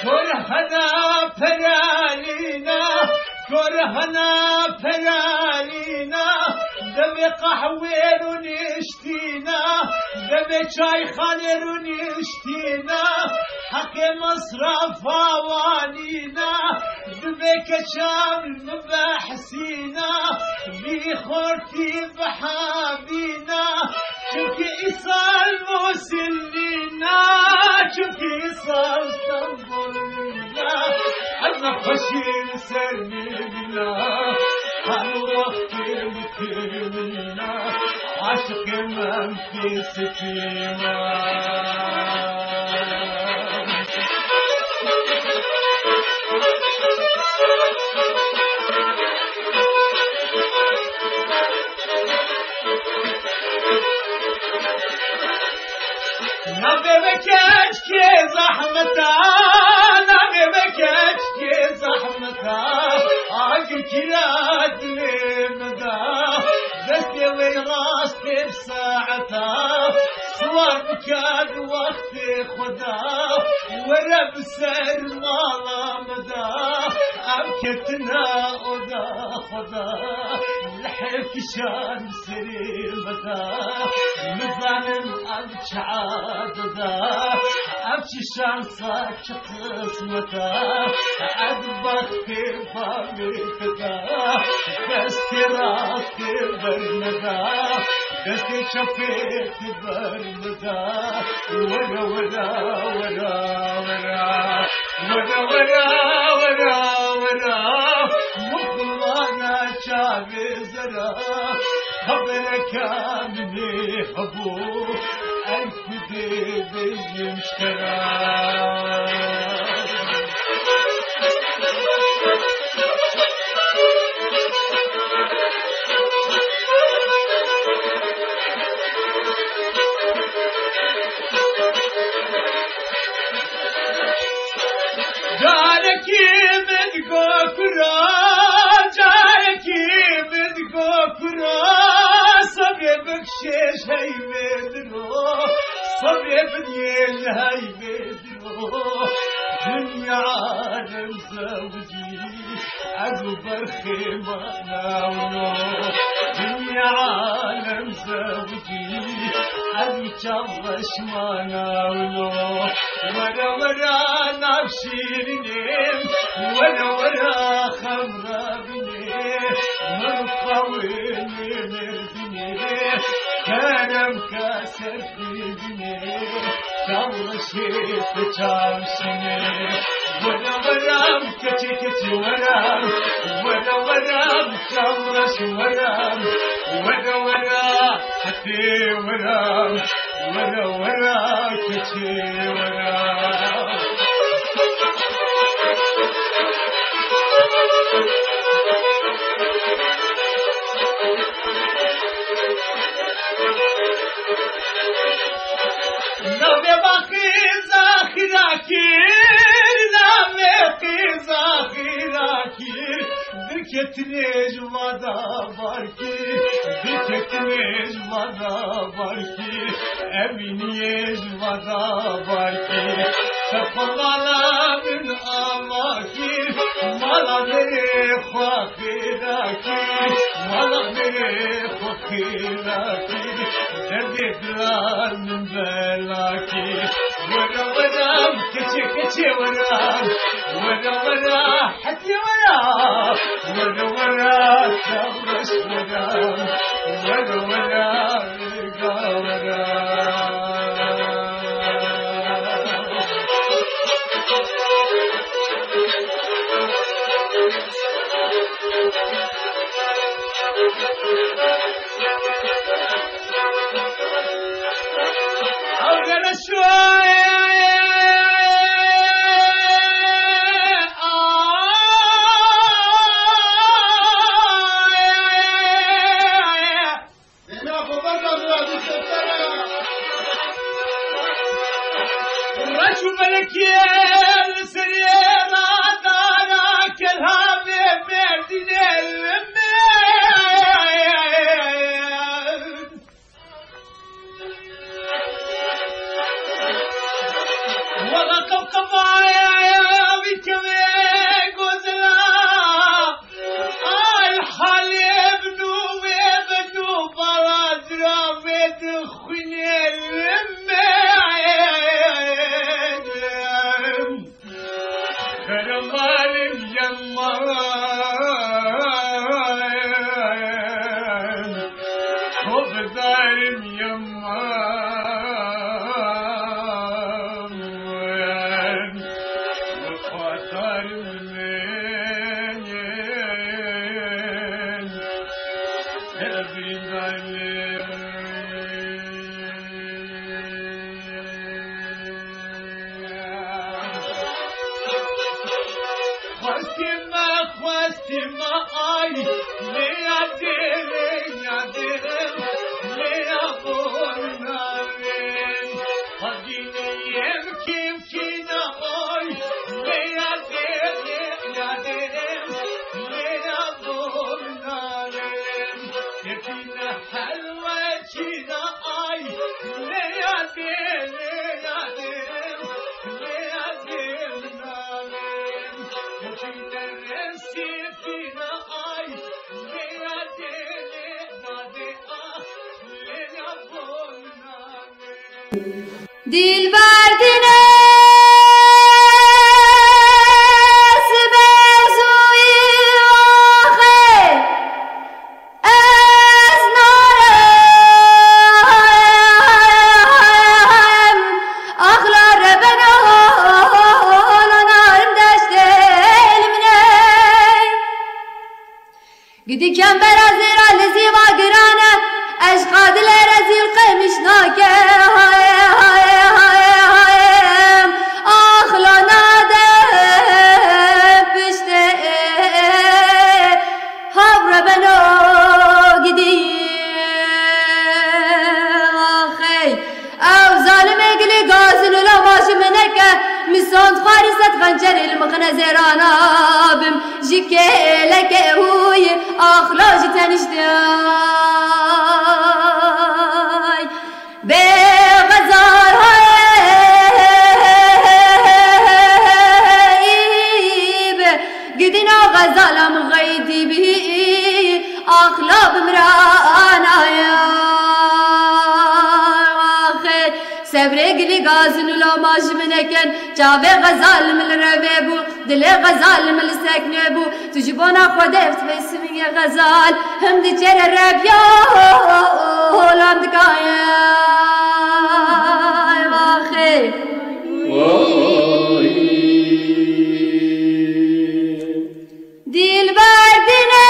كرهنا فرالينا كرهنا فرالينا دمي قحوير ونشتينا دمي شاي خالر ونشتينا حق مصرف وانينا دمي كشام مباحسينا بخورتي بحابينا شوكي إيصال موسلينا شوكي إيصال اسطنبولينا عنا خشين سرمينا هالوقت بكلمنا عاشق منفس فينا نبي بكاش كي زحمتا نبي بكاش كي زحمتا عقل كيات لمدا دستي وين راستي بساعتا صور مكان وقت خدا ورا بسر مالا مدا أبكتنا أدا خدا لحف شمس مدا مظلم أبشعاد دا أبشي شانسك قسمتا أدبختي فاميكتا دستي راستي برمدا دستي شفيتي برمدا ورا ورا ورا ورا ورا ورا ورا ورا مخلانا شابي زرا خبرك مني حبوب ألف ديبي مشترى جاركي بدقو كرا جاركي بدقو كرا صبي بكشيش هاي بدرو صبي بديل هاي بدرو دنيا عالم زوجي أكبر خيمة ناولو دنيا عالم زوجي أبيتشرش ما ناولو ورا ورا نفشيني ورا ورا خمرة بني من قويني مردني كان مكاسر في بني شرشيت بتشامشني ورا ورا كتي كتي ورا ورا ورا شرش ورا ورا ورا حتي ورا ورا ورا كتي ورا نبي باقي زاخراكير نبي زاخراكير بكتني جوادا باركي بكتني جوادا باركي أميني جوادا باركي تفضل من أماكي مالا مري خاخراكي مالا مري خاخراكي جديد لان من بلاكي ورا ورا كتي كتي ورا ورا ورا حتي ورا ورا ورا تبرش ورا ورا ورا ورا أقل شوية رشو ملكية السريرة دارا كلها بمردين والله كوكب ay ne yaderim yaderim ne yaponarım Hazineyim kim kina ay ne yaderim yaderim ne yaponarım Hepine helva kina ay ne yaderim yaderim ne yaponarım Hepine resifine ay ne yaderim ne yaponarım Dilberdine Gidiken berazir alizi va girane eşkad ile rezil kıymış nake haye haye haye haye ahlana de pişte havre beno gidiyem ahey ev zalim egli gazin ula başı meneke misont fariset gancer ilmıkne zeranabim jike leke huy ahlacı teniştay be gazar hayb gidin o gazalam gaydi bi ahlab mranaya Sevregli gazin ulamaj mineken Çave gazal mil reve bu Dile gazal mil sekne bu Tujbona kodeft vesmiye gazal Hem di çere reb ya Olam dikaya Vahe Dilberdine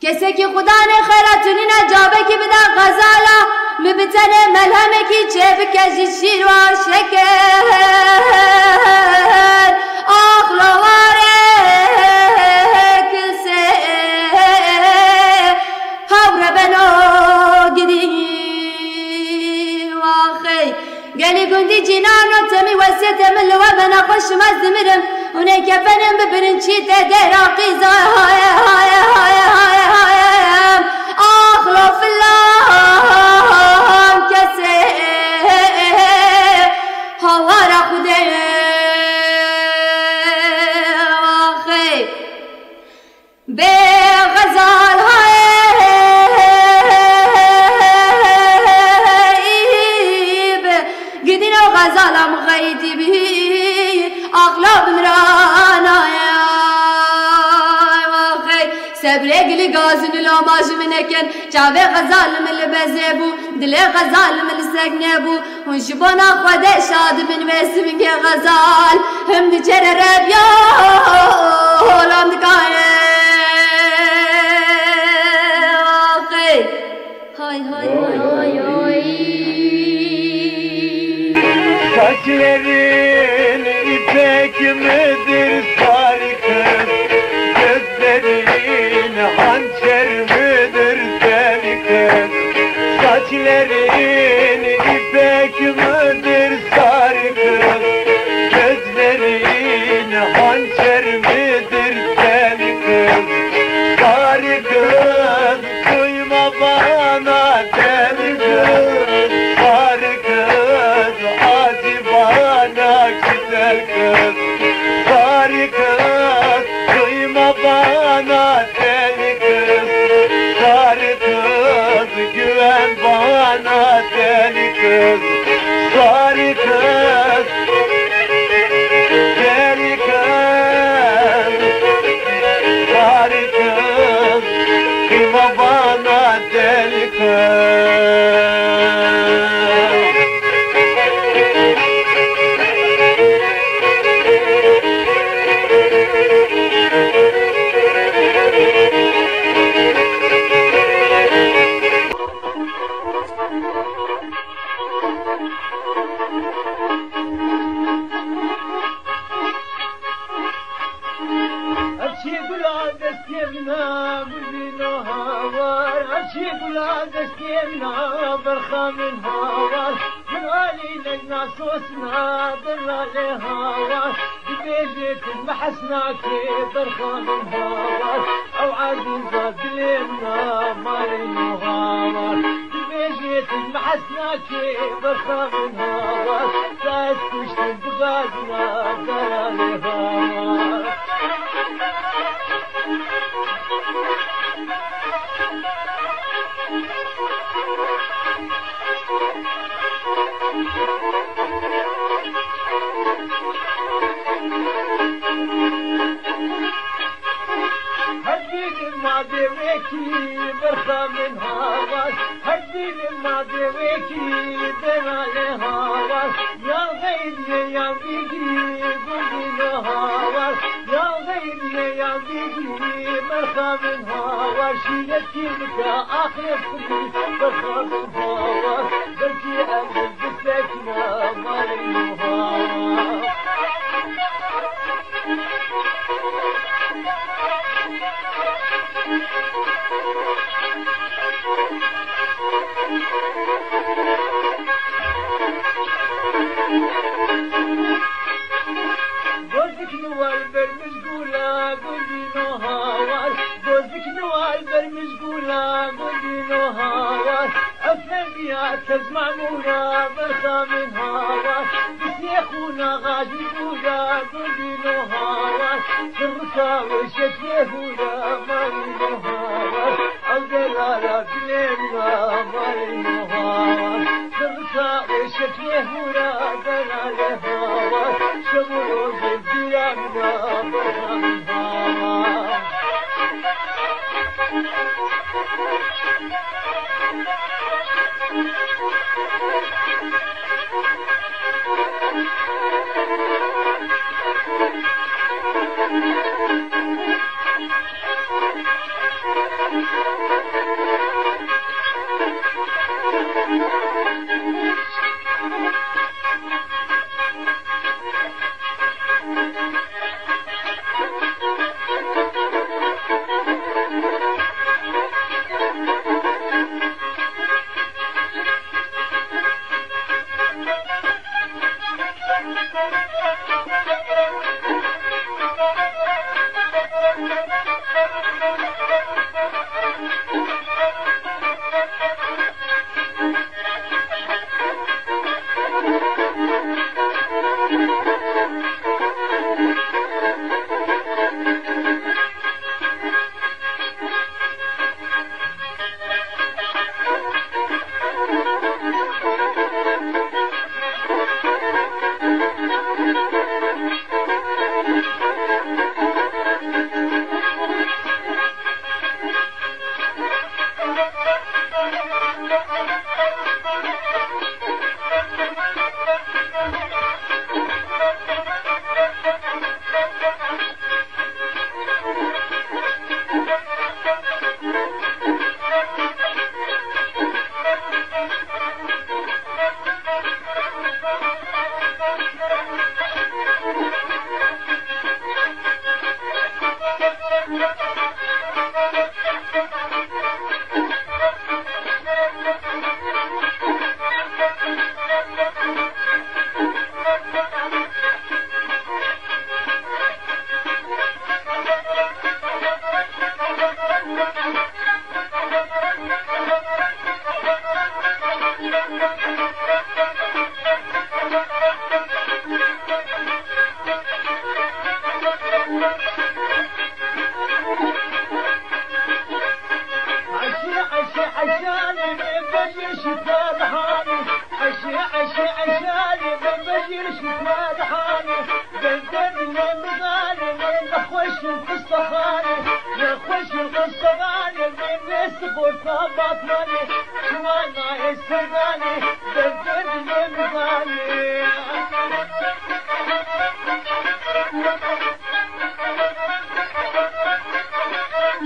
کسی که خدا نه خیراتونی نه جابه که بده غزالا مبتنه ملهمه که چه بکشی شیر و شکر آخلواره کسه هوره بنو گدی واخی گلی گندی جنانو تمی وسیت مل و بنا خوش مزدمرم اونه کفنم ببرن چی تده راقی زای های های های های أخلف الله كسي هوار خدي واخي بغزال هايب قدنا غزال مغيدي به أغلب مرانا Sevregli gazin ulamaj mineken Çave gazal mil bezebu Dile gazal mil segnebu Hun şibona khode şad bin vesminge gazal Hem di çere reb ya Olam dikaye Hay hay hay hay hay Saçların ipek midir sarı kız Gözlerin hançer midir deli kız Saçların ipek midir sarı kız Gözlerin hançer midir deli kız Sarı kız duyma bana deli kız Sarı kız acı bana güzel kız Sarı kız duyma bana deli kız Sarı kız güven bana deli kız Sarı kız deli kız Sarı kız kıyma bana deli kız دستيمنا بدينا هوار أشيب لا دستيمنا برخا من هوار من غالي لجنا صوصنا ضرنا لهوار ببيجيك المحسنا كي برخا من هوار أو عزيزة دليمنا ماري هوار ببيجيك المحسنا كي برخا من هوار تاس كشت بغازنا ضرنا لهوار هديني ما بيويكي برخا من هواس هديني ما بيويكي دنا لهواس يا غيري يا بيجي قولي هواس يا غيري يا بيجي برخا من هواس شيلتي لك آخر فلي برخا من هواس بلكي أمل بسكنة مالي هواس جوزك نوال بالمشغولة قولي نو هوار جوزك نوال بالمشغولة قولي نو هوار أفنديات تزمعمونا برخا من هوار بسيخونا غادي بودا قولي نو هوار سركا وشتيهونا مالي نو هوار أو دلالة بليمنا مالي نو هوار سركا وشتيهونا دلالة هوار شمرو بالديامنا برخا من هوار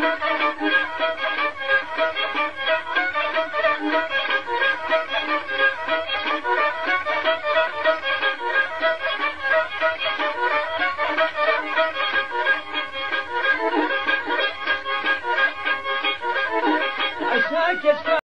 Thank you.